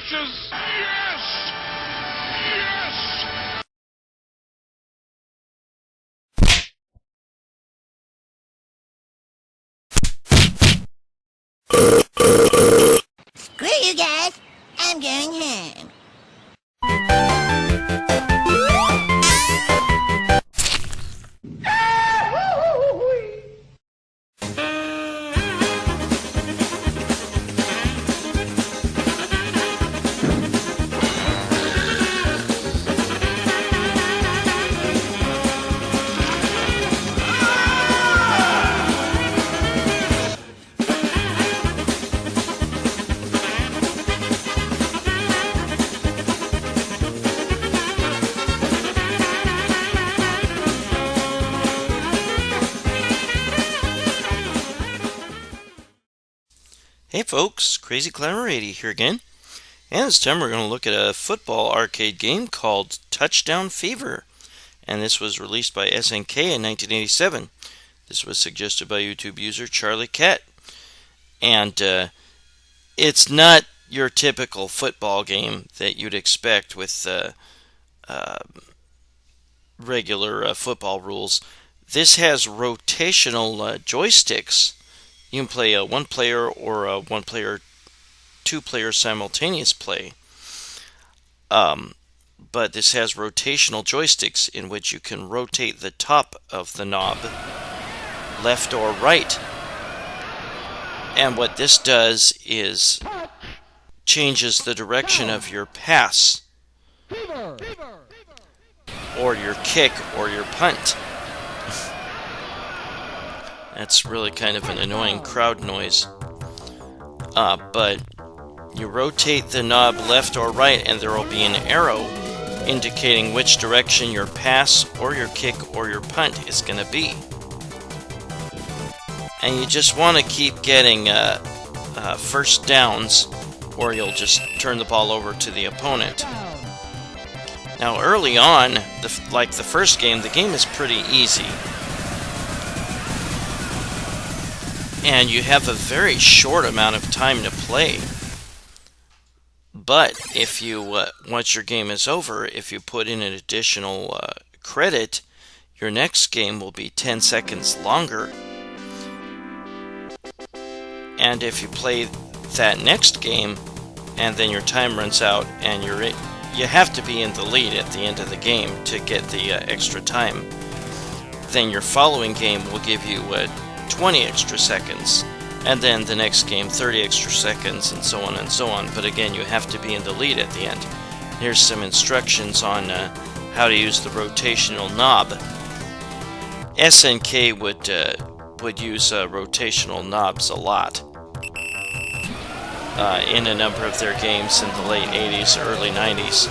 catches. Yes! Yes! Screw you guys. I'm going home. Hey folks, Crazy Climber 80 here again, and this time we're going to look at a football arcade game called Touchdown Fever, and this was released by SNK in 1987. This was suggested by YouTube user Charlie Cat, and it's not your typical football game that you'd expect with regular football rules. This has rotational joysticks. You can play a one-player or a one-player, two-player simultaneous play. But this has rotational joysticks in which you can rotate the top of the knob left or right. And what this does is changes the direction of your pass, or your kick, or your punt. That's really kind of an annoying crowd noise. But you rotate the knob left or right, and there will be an arrow indicating which direction your pass, or your kick, or your punt is going to be. And you just want to keep getting first downs, or you'll just turn the ball over to the opponent. Now, early on, like the first game, the game is pretty easy. And you have a very short amount of time to play. But if you, once your game is over, if you put in an additional credit, your next game will be 10 seconds longer. And if you play that next game, and then your time runs out, and you have to be in the lead at the end of the game to get the extra time, then your following game will give you 20 extra seconds, and then the next game 30 extra seconds, and so on and so on. But again, you have to be in the lead at the end. Here's some instructions on how to use the rotational knob. SNK would use rotational knobs a lot in a number of their games in the late 80s, early 90s.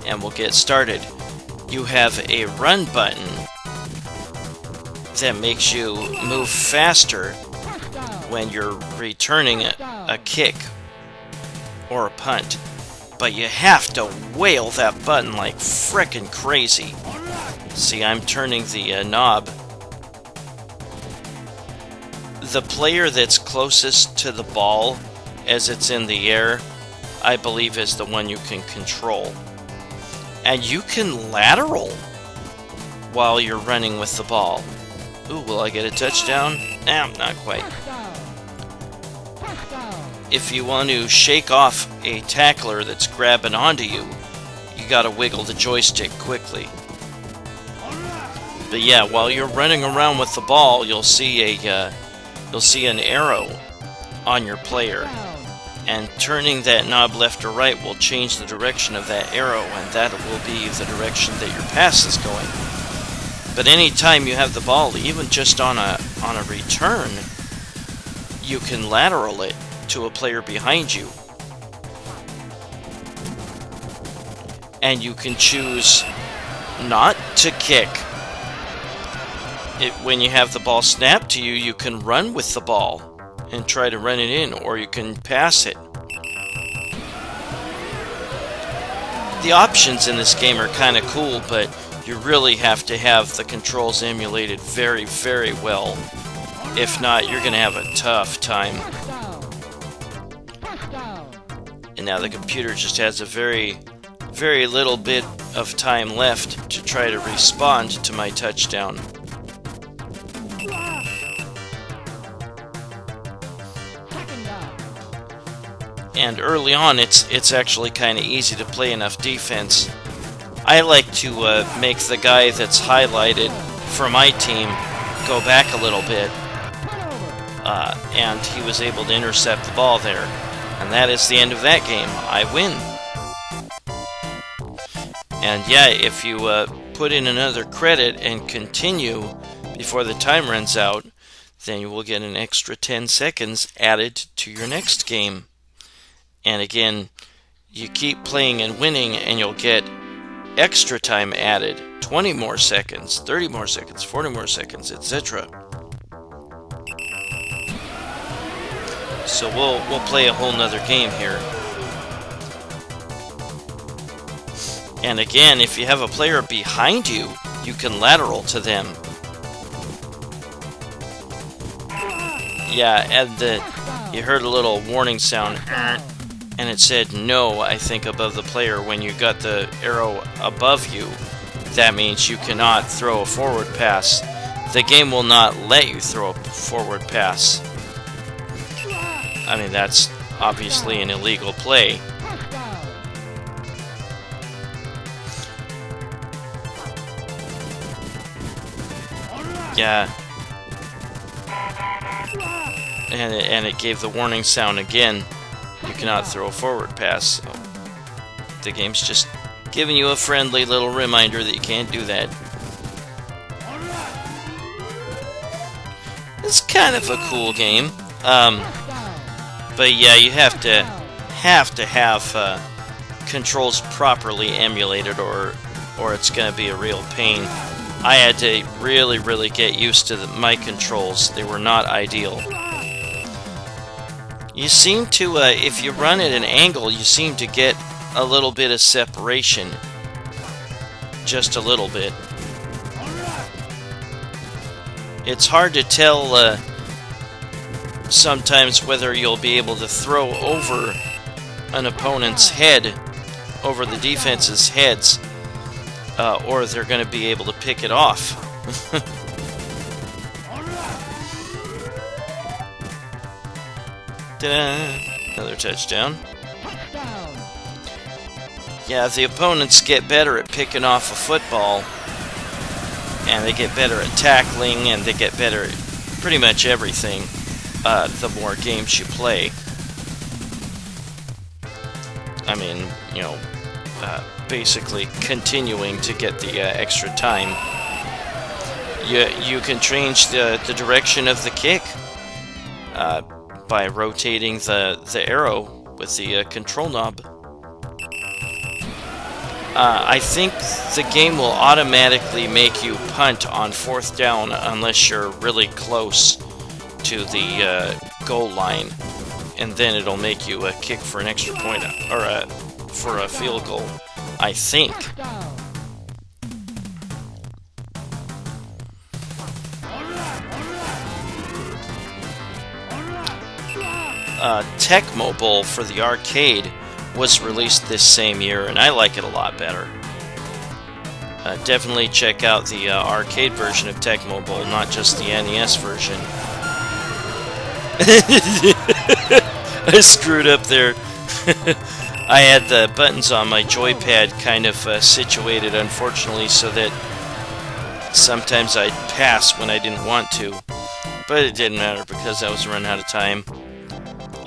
And we'll get started. You have a run button that makes you move faster when you're returning a kick or a punt. But you have to whale that button like frickin' crazy. See, I'm turning the knob. The player that's closest to the ball as it's in the air, I believe, is the one you can control. And you can lateral while you're running with the ball. Ooh, will I get a touchdown? Nah, not quite. If you want to shake off a tackler that's grabbing onto you, you gotta wiggle the joystick quickly. But yeah, while you're running around with the ball, you'll see an arrow on your player. And turning that knob left or right will change the direction of that arrow, and that will be the direction that your pass is going. But anytime you have the ball, even just on a return, you can lateral it to a player behind you. And you can choose not to kick. When you have the ball snapped to you, you can run with the ball and try to run it in, or you can pass it. The options in this game are kind of cool, but you really have to have the controls emulated very, very well. If not, you're going to have a tough time. Now the computer just has a very, very little bit of time left to try to respond to my touchdown. And early on, it's actually kind of easy to play enough defense. I like to make the guy that's highlighted for my team go back a little bit, and he was able to intercept the ball there. And that is the end of that game. I win. And yeah, if you put in another credit and continue before the time runs out, then you will get an extra 10 seconds added to your next game. And again, you keep playing and winning, and you'll get extra time added. 20 more seconds, 30 more seconds, 40 more seconds, etc. So we'll play a whole nother game here. And again, if you have a player behind you, you can lateral to them. Yeah, and you heard a little warning sound, and it said no, I think, above the player. When you got the arrow above you, that means you cannot throw a forward pass. The game will not let you throw a forward pass. I mean, that's obviously an illegal play. Yeah. And it gave the warning sound again. You cannot throw a forward pass. So the game's just giving you a friendly little reminder that you can't do that. It's kind of a cool game. But yeah, you have to have controls properly emulated, or it's going to be a real pain. I had to really get used to my controls. They were not ideal. You seem to, if you run at an angle, you seem to get a little bit of separation. Just a little bit. It's hard to tell sometimes whether you'll be able to throw over an opponent's head, over the defense's heads, or they're going to be able to pick it off. Another touchdown. Yeah, the opponents get better at picking off a football, and they get better at tackling, and they get better at pretty much everything the more games you play. I mean, you know, basically continuing to get the extra time. You can change the direction of the kick by rotating the arrow with the control knob. I think the game will automatically make you punt on 4th down unless you're really close to the goal line, and then it'll make you kick for an extra point, or for a field goal, I think. TECMO BOWL for the arcade was released this same year, and I like it a lot better. Definitely check out the arcade version of TECMO BOWL, not just the NES version. I screwed up there. I had the buttons on my joypad kind of situated, unfortunately, so that sometimes I'd pass when I didn't want to. But it didn't matter because I was running out of time.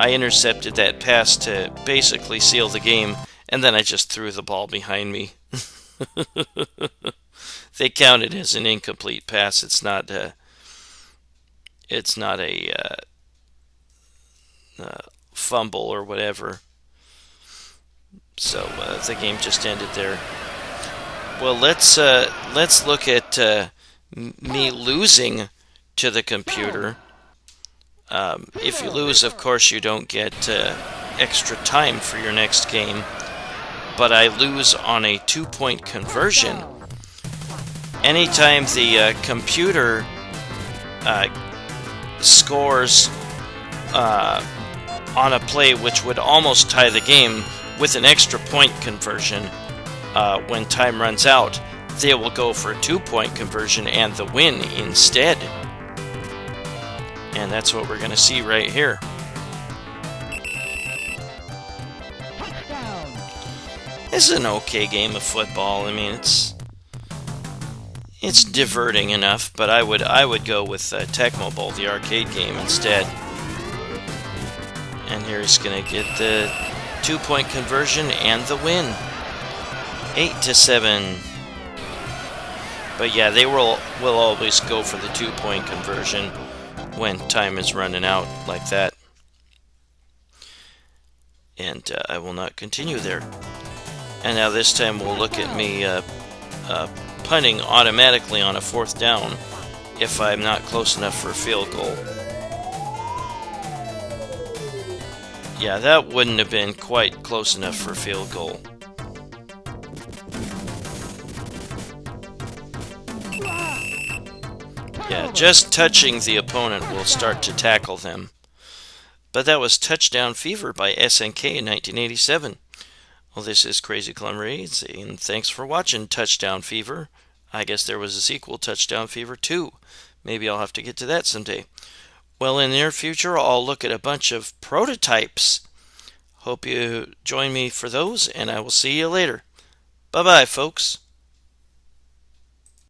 I intercepted that pass to basically seal the game, and then I just threw the ball behind me. They count it as an incomplete pass. It's not a fumble or whatever. So the game just ended there. Well, let's look at me losing to the computer. If you lose, of course, you don't get extra time for your next game. But I lose on a 2-point conversion. Anytime the computer scores on a play which would almost tie the game with an extra point conversion when time runs out, they will go for a 2-point conversion and the win instead. And that's what we're going to see right here. This is an okay game of football. I mean, it's diverting enough, but I would go with TECMO BOWL, the arcade game, instead. And here he's going to get the 2-point conversion and the win. 8-7. But yeah, they will always go for the 2-point conversion when time is running out like that. And I will not continue there. And now this time we'll look at me punting automatically on a 4th down if I'm not close enough for a field goal. Yeah, that wouldn't have been quite close enough for a field goal. Yeah, just touching the opponent will start to tackle them. But that was Touchdown Fever by SNK in 1987. Well, this is Crazy Clumber, and thanks for watching Touchdown Fever. I guess there was a sequel, Touchdown Fever 2. Maybe I'll have to get to that someday. Well, in the near future, I'll look at a bunch of prototypes. Hope you join me for those, and I will see you later. Bye-bye, folks.